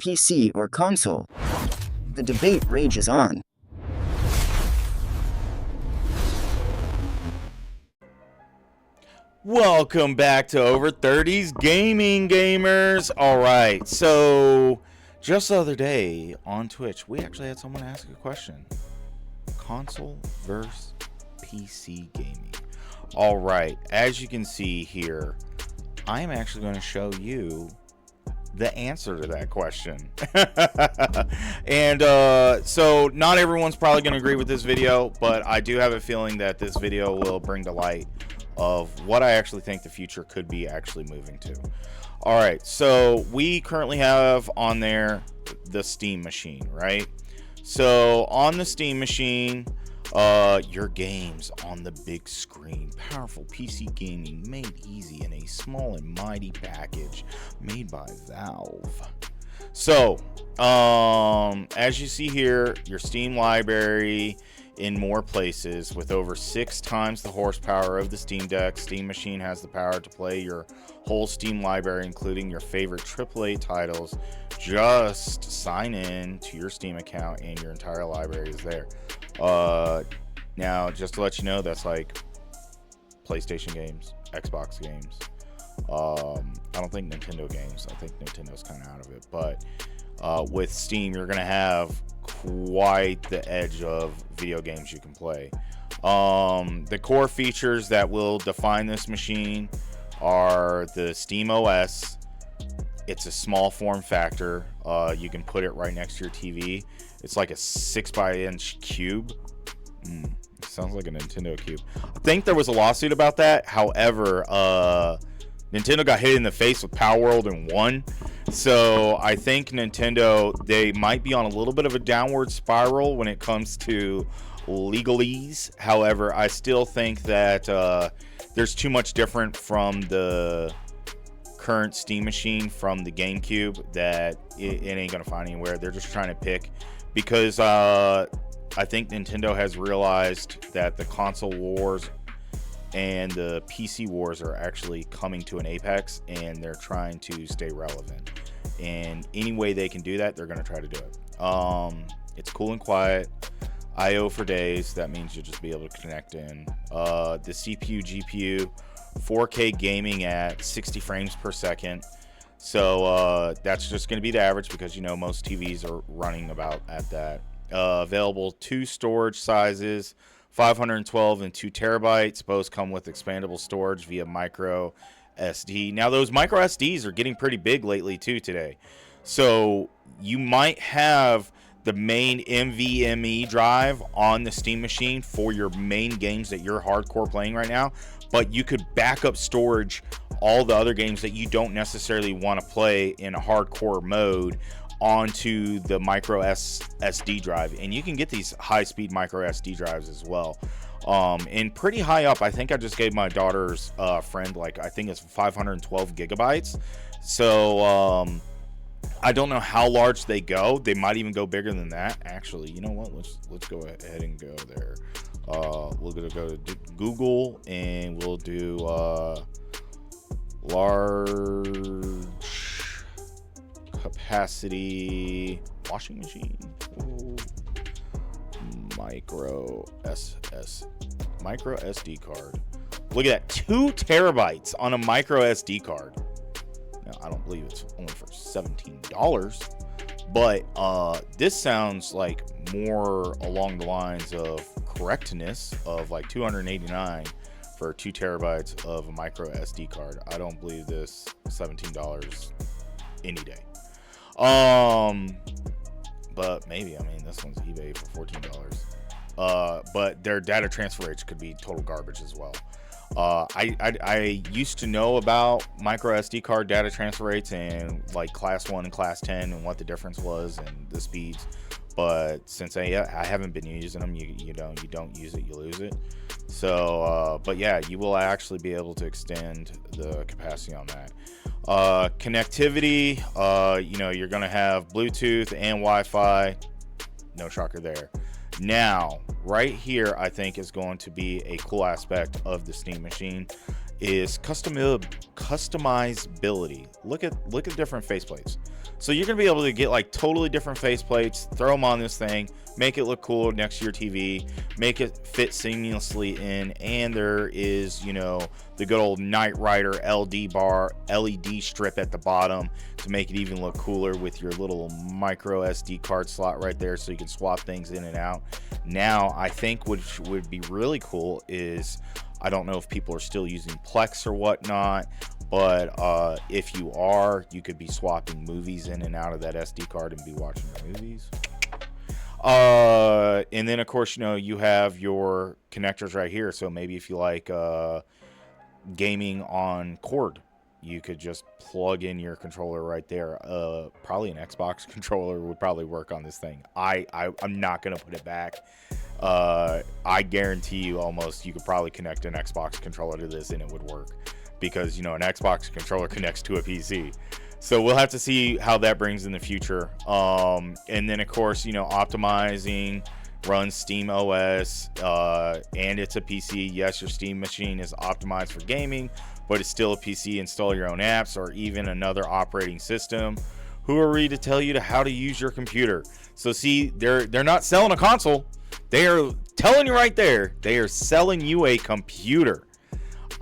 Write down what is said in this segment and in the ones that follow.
PC or console? The debate rages on. Welcome back to Over 30s Gaming, gamers. All right, so just the other day on Twitch, we actually had someone ask a question. Console versus PC gaming. All right, as you can see here, I am actually going to show you the answer to that question. And so not everyone's probably going to agree with this video, but I do have a feeling that this video will bring to light of what I actually think the future could be actually moving to. All right, so we currently have on there the Steam machine, right? So on the Steam machine, your games on the big screen, powerful PC gaming made easy in a small and mighty package made by Valve. So as you see here, your Steam library in more places with over 6 times the horsepower of the Steam Deck. Steam machine has the power to play your whole Steam library, including your favorite AAA titles. Just sign in to your Steam account and your entire library is there. Now, just to let you know, that's like PlayStation games, Xbox games. I don't think Nintendo games. I think Nintendo's kind of out of it. But with Steam, you're going to have quite the edge of video games you can play. The core features that will define this machine are the Steam OS. It's a small form factor. You can put it right next to your TV. It's like a 6x-inch cube. Sounds like a Nintendo cube. I think there was a lawsuit about that. However, Nintendo got hit in the face with Power World and won. So I think Nintendo, they might be on a little bit of a downward spiral when it comes to legalese. However, I still think that there's too much different from the current Steam machine from the GameCube that it ain't gonna find anywhere. They're just trying to pick, because I think Nintendo has realized that the console wars and the PC wars are actually coming to an apex, and they're trying to stay relevant. And any way they can do that, they're going to try to do it. It's cool and quiet. I/O for days. That means you'll just be able to connect in. The CPU, GPU, 4K gaming at 60 frames per second. So that's just going to be the average, because you know most TVs are running about at that. Available 2 storage sizes, 512 and 2 terabytes. Both come with expandable storage via micro SD. Now those micro SDs are getting pretty big lately too today. So you might have the main NVMe drive on the Steam machine for your main games that you're hardcore playing right now, but you could back up storage all the other games that you don't necessarily want to play in a hardcore mode onto the micro SD drive. And you can get these high-speed micro SD drives as well, and pretty high up. I think I just gave my daughter's friend, like, I think it's 512 gigabytes. So I don't know how large they go. They might even go bigger than that. Actually, you know what, let's go ahead and go there. We're gonna go to Google and we'll do large capacity washing machine. Ooh. Micro SD card. Look at that, 2 terabytes on a micro SD card. Now, I don't believe it's only for $17, but this sounds like more along the lines of correctness of like $289 for 2 terabytes of a micro SD card. I don't believe this $17 any day. But maybe, I mean, this one's eBay for $14. But their data transfer rates could be total garbage as well. I used to know about micro SD card data transfer rates and like class 1 and class 10 and what the difference was and the speeds. But since I haven't been using them, you don't use it, you lose it. So, but yeah, you will actually be able to extend the capacity on that. Connectivity, you're going to have Bluetooth and Wi-Fi. No shocker there. Now, right here, I think is going to be a cool aspect of the Steam machine is customizability. Look at different faceplates. So you're gonna be able to get like totally different faceplates, throw them on this thing, make it look cool next to your TV, make it fit seamlessly in, and there is, you know, the good old Knight Rider LED strip at the bottom to make it even look cooler with your little micro SD card slot right there, so you can swap things in and out. Now, I think which would be really cool is, I don't know if people are still using Plex or whatnot, but if you are, you could be swapping movies in and out of that SD card and be watching your movies. And then of course, you know, you have your connectors right here. So maybe if you like gaming on cord, you could just plug in your controller right there. Probably an Xbox controller would probably work on this thing. I'm not gonna put it back. I guarantee you almost you could probably connect an Xbox controller to this and it would work, because, you know, an Xbox controller connects to a PC. So we'll have to see how that brings in the future. And then of course, you know, optimizing runs Steam OS, and it's a PC. Yes, your Steam machine is optimized for gaming, but it's still a PC. Install your own apps or even another operating system. Who are we to tell you how to use your computer? So see, they're not selling a console. They are telling you right there, they are selling you a computer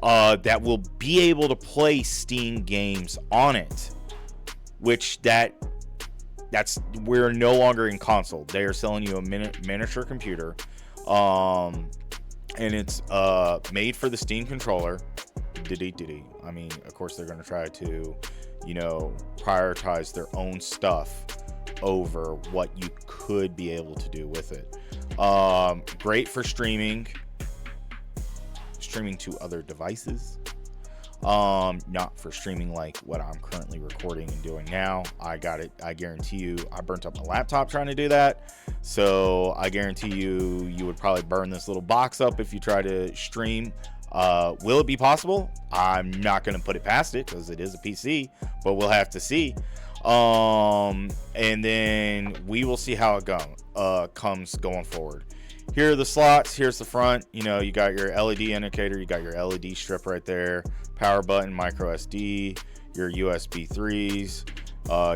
that will be able to play Steam games on it. Which that's we're no longer in console. They are selling you a miniature computer, and it's made for the Steam controller. I mean, of course, they're going to try to, you know, prioritize their own stuff over what you could be able to do with it. Great for streaming to other devices. Not for streaming like what I'm currently recording and doing now. I guarantee you, I burnt up my laptop trying to do that. So I guarantee you would probably burn this little box up if you try to stream. Will it be possible? I'm not going to put it past it because it is a PC, but we'll have to see. And then we will see how it comes going forward. Here are the slots. Here's the front. You know, you got your LED indicator. You got your LED strip right there. Power button, micro SD, your USB 3s.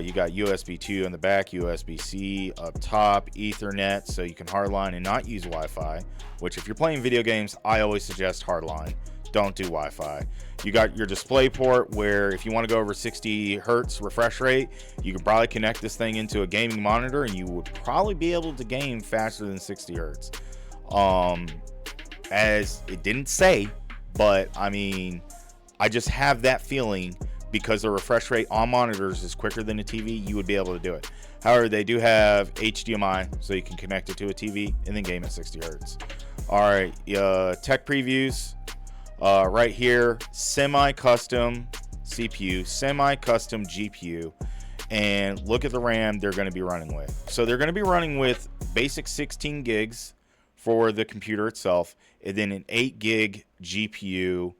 You got USB 2 in the back, USB-C up top, Ethernet, so you can hardline and not use Wi-Fi, which if you're playing video games, I always suggest hardline. Don't do Wi-Fi. You got your display port where if you want to go over 60 hertz refresh rate, you can probably connect this thing into a gaming monitor and you would probably be able to game faster than 60 hertz. As it didn't say, but I mean, I just have that feeling because the refresh rate on monitors is quicker than a TV, you would be able to do it. However, they do have HDMI, so you can connect it to a TV and then game at 60 hertz. All right, tech previews. Right here, semi-custom CPU, semi-custom GPU, and look at the RAM they're going to be running with. So they're going to be running with basic 16 gigs for the computer itself, and then an 8 gig GPU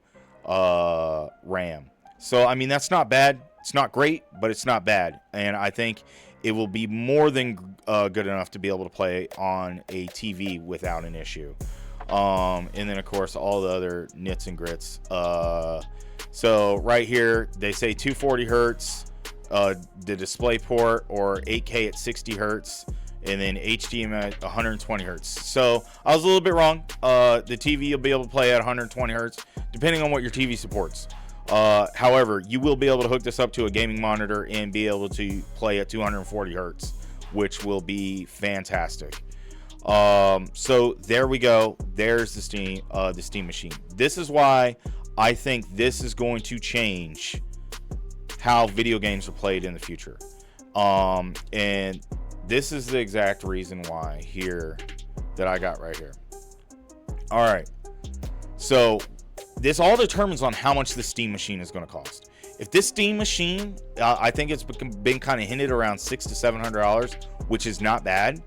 RAM. So I mean, that's not bad. It's not great, but it's not bad, and I think it will be more than good enough to be able to play on a TV without an issue. And then of course all the other nits and grits. So right here they say 240 hertz, the display port, or 8K at 60 hertz, and then HDMI at 120 hertz. So I was a little bit wrong. The TV you'll be able to play at 120 hertz depending on what your TV supports. However, you will be able to hook this up to a gaming monitor and be able to play at 240 hertz, which will be fantastic. So there we go. There's the Steam machine. This is why I think this is going to change how video games are played in the future. And this is the exact reason why here that I got right here. All right. So this all determines on how much the Steam machine is going to cost. If this Steam machine, I think it's been kind of hinted around $600 to $700, which is not bad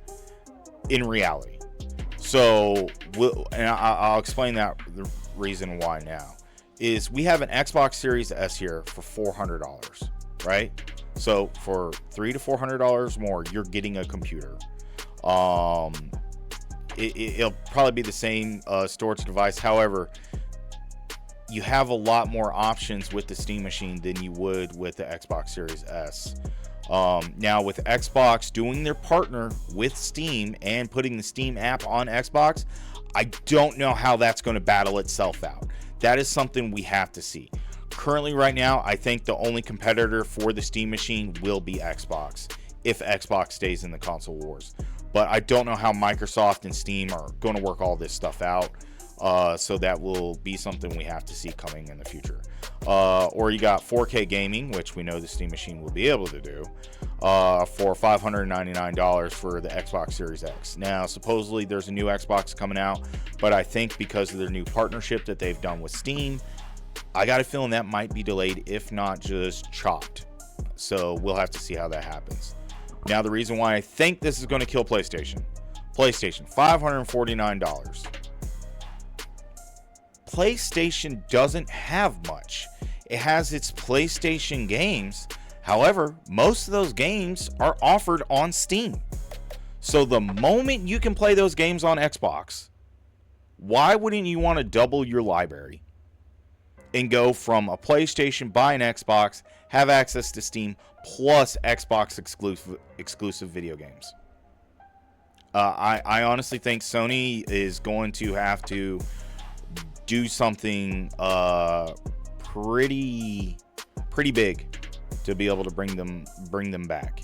in reality. So I'll explain that the reason why now is we have an Xbox Series S here for $400, right? So for $300 to $400 more, you're getting a computer. It'll probably be the same storage device. However, you have a lot more options with the Steam machine than you would with the Xbox Series S. Now, with Xbox doing their partner with Steam and putting the Steam app on Xbox, I don't know how that's going to battle itself out. That is something we have to see. Currently, right now, I think the only competitor for the Steam machine will be Xbox, if Xbox stays in the console wars. But I don't know how Microsoft and Steam are going to work all this stuff out. So that will be something we have to see coming in the future. Or you got 4K gaming, which we know the Steam machine will be able to do, for $599 for the Xbox Series X. Now, supposedly there's a new Xbox coming out, but I think because of their new partnership that they've done with Steam, I got a feeling that might be delayed, if not just chopped. So we'll have to see how that happens. Now, the reason why I think this is going to kill PlayStation, $549. PlayStation doesn't have much. It has its PlayStation games. However, most of those games are offered on Steam. So the moment you can play those games on Xbox, why wouldn't you want to double your library and go from a PlayStation, buy an Xbox, have access to Steam, plus Xbox exclusive video games? I honestly think Sony is going to have to do something pretty big to be able to bring them back,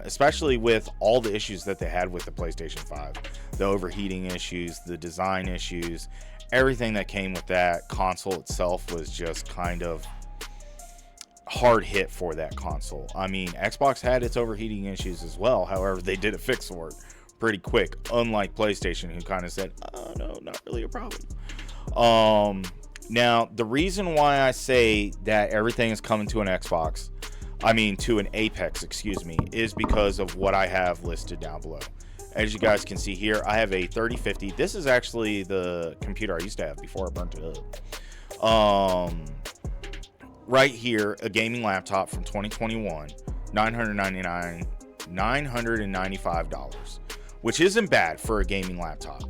especially with all the issues that they had with the PlayStation 5, the overheating issues, the design issues, everything that came with that console itself was just kind of hard hit for that console. I mean, Xbox had its overheating issues as well. However, they did a fix for it pretty quick, unlike PlayStation, who kind of said, oh no, not really a problem. Now, the reason why I say that everything is coming to an Xbox, to an Apex, is because of what I have listed down below. As you guys can see here, I have a 3050. This is actually the computer I used to have before I burnt it up. Right here, a gaming laptop from 2021, $995, which isn't bad for a gaming laptop.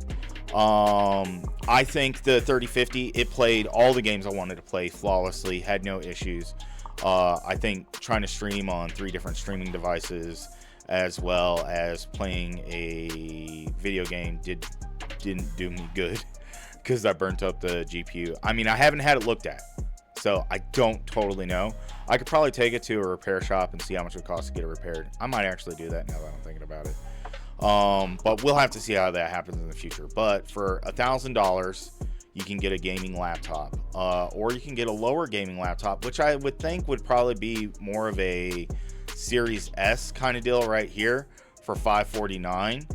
I think the 3050, it played all the games I wanted to play flawlessly, had no issues. I think trying to stream on 3 different streaming devices, as well as playing a video game, didn't do me good because I burnt up the GPU. I haven't had it looked at, so I don't totally know. I could probably take it to a repair shop and see how much it would cost to get it repaired. I might actually do that now that I'm thinking about it. But we'll have to see how that happens in the future. But for $1,000, you can get a gaming laptop, or you can get a lower gaming laptop, which I would think would probably be more of a Series S kind of deal right here for $549.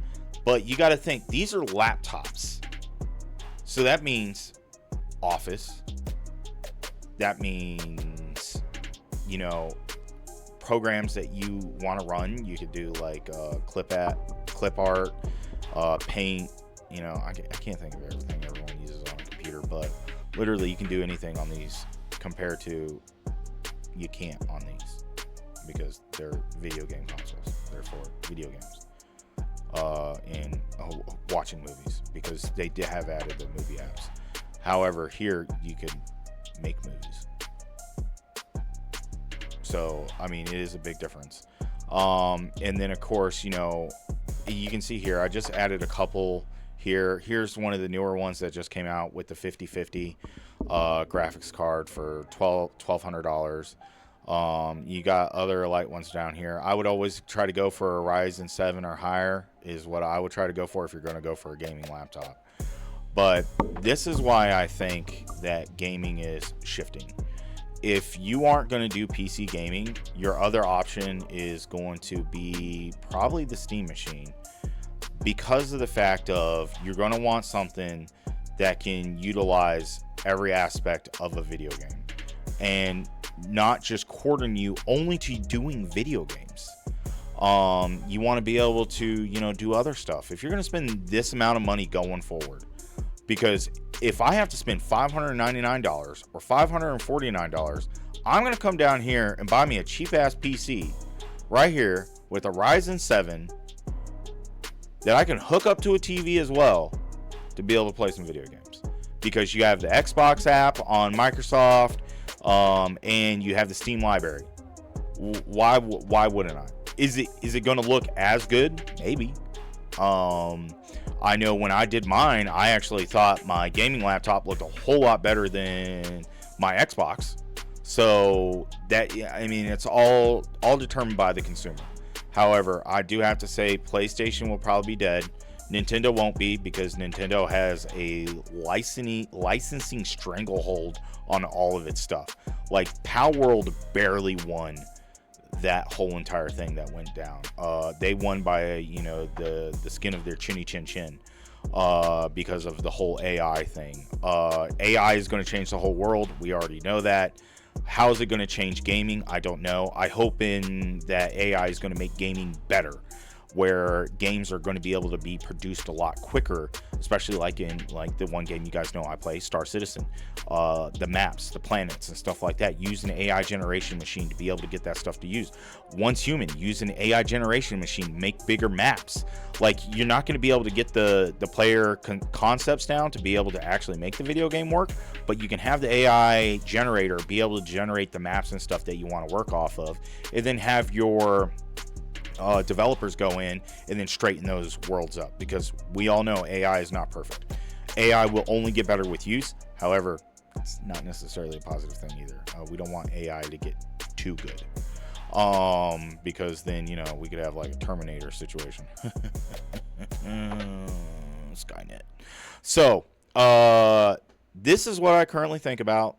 But you got to think, these are laptops, so that means Office, that means, programs that you want to run. You could do like clip art, paint. I can't think of everything everyone uses on a computer, but literally you can do anything on these compared to you can't on these, because they're video game consoles. They're for video games and watching movies, because they did have added the movie apps. However, here you could make movies. So, it is a big difference. And then, of course, you can see here, I just added a couple here. Here's one of the newer ones that just came out with the 5050 graphics card for $1,200. You got other light ones down here. I would always try to go for a Ryzen 7 or higher is what I would try to go for if you're going to go for a gaming laptop. But this is why I think that gaming is shifting. If you aren't going to do PC gaming, your other option is going to be probably the Steam machine, because of the fact of you're going to want something that can utilize every aspect of a video game and not just cordon you only to doing video games. You want to be able to, do other stuff. If you're going to spend this amount of money going forward, because if I have to spend $599 or $549, I'm going to come down here and buy me a cheap ass PC right here with a Ryzen 7 that I can hook up to a TV as well to be able to play some video games. because you have the Xbox app on Microsoft, and you have the Steam library. Why wouldn't I? Is it going to look as good? Maybe. I know when I did mine, I actually thought my gaming laptop looked a whole lot better than my Xbox. So that, I mean, it's all determined by the consumer. However, I do have to say PlayStation will probably be dead. Nintendo won't be, because Nintendo has a licensing stranglehold on all of its stuff. Like Palworld barely won that whole entire thing that went down. They won by, you know, the skin of their chinny chin chin, because of the whole AI thing. AI is going to change the whole world. We already know that. How is it going to change gaming? I don't know. I hope in that AI is going to make gaming better, where games are going to be able to be produced a lot quicker, especially like in like the one game you guys know I play, Star Citizen. The maps, the planets and stuff like that, use an AI generation machine to be able to get that stuff to use. Once human, use an AI generation machine, make bigger maps. Like, you're not going to be able to get the player concepts down to be able to actually make the video game work, but you can have the AI generator be able to generate the maps and stuff that you want to work off of, and then have your developers go in and then straighten those worlds up, because we all know AI is not perfect. AI will only get better with use. However, it's not necessarily a positive thing either. We don't want AI to get too good, because then, you know, we could have like a Terminator situation. Skynet. So this is what I currently think about.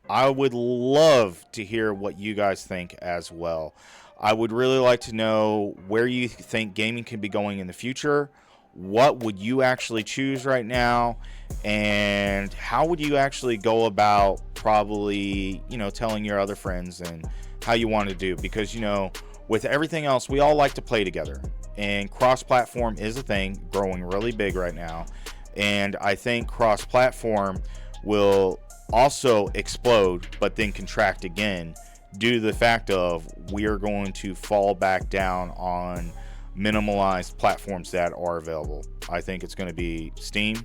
I would love to hear what you guys think as well. I would really like to know where you think gaming can be going in the future. What would you actually choose right now? And how would you actually go about probably, you know, telling your other friends and how you want to do? Because, you know, with everything else, we all like to play together. And cross-platform is a thing, growing really big right now. And I think cross-platform will also explode, but then contract again, due to the fact of we are going to fall back down on minimalized platforms that are available. I think it's going to be Steam,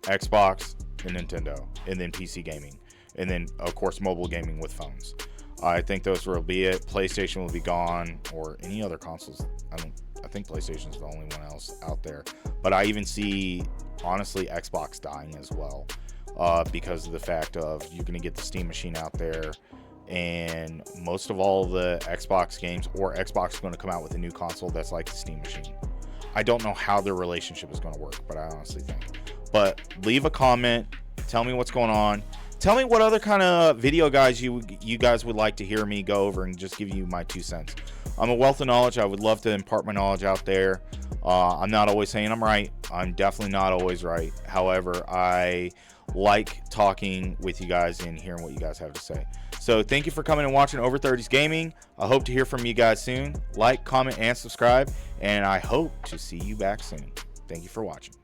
Xbox, and Nintendo, and then PC gaming, and then of course mobile gaming with phones. I think those will be it. PlayStation will be gone, or any other consoles. I think PlayStation is the only one else out there, but I even see, honestly, Xbox dying as well, because of the fact of you're going to get the Steam machine out there, and most of all the Xbox games, or Xbox is going to come out with a new console that's like the Steam machine. I don't know how their relationship is going to work, but I honestly think. But leave a comment, tell me what's going on. Tell me what other kind of video guys you guys would like to hear me go over, and just give you my 2 cents. I'm a wealth of knowledge. I would love to impart my knowledge out there. I'm not always saying I'm right. I'm definitely not always right. However, I like talking with you guys and hearing what you guys have to say. So thank you for coming and watching Over 30s Gaming. I hope to hear from you guys soon. Like, comment, and subscribe, and I hope to see you back soon. Thank you for watching.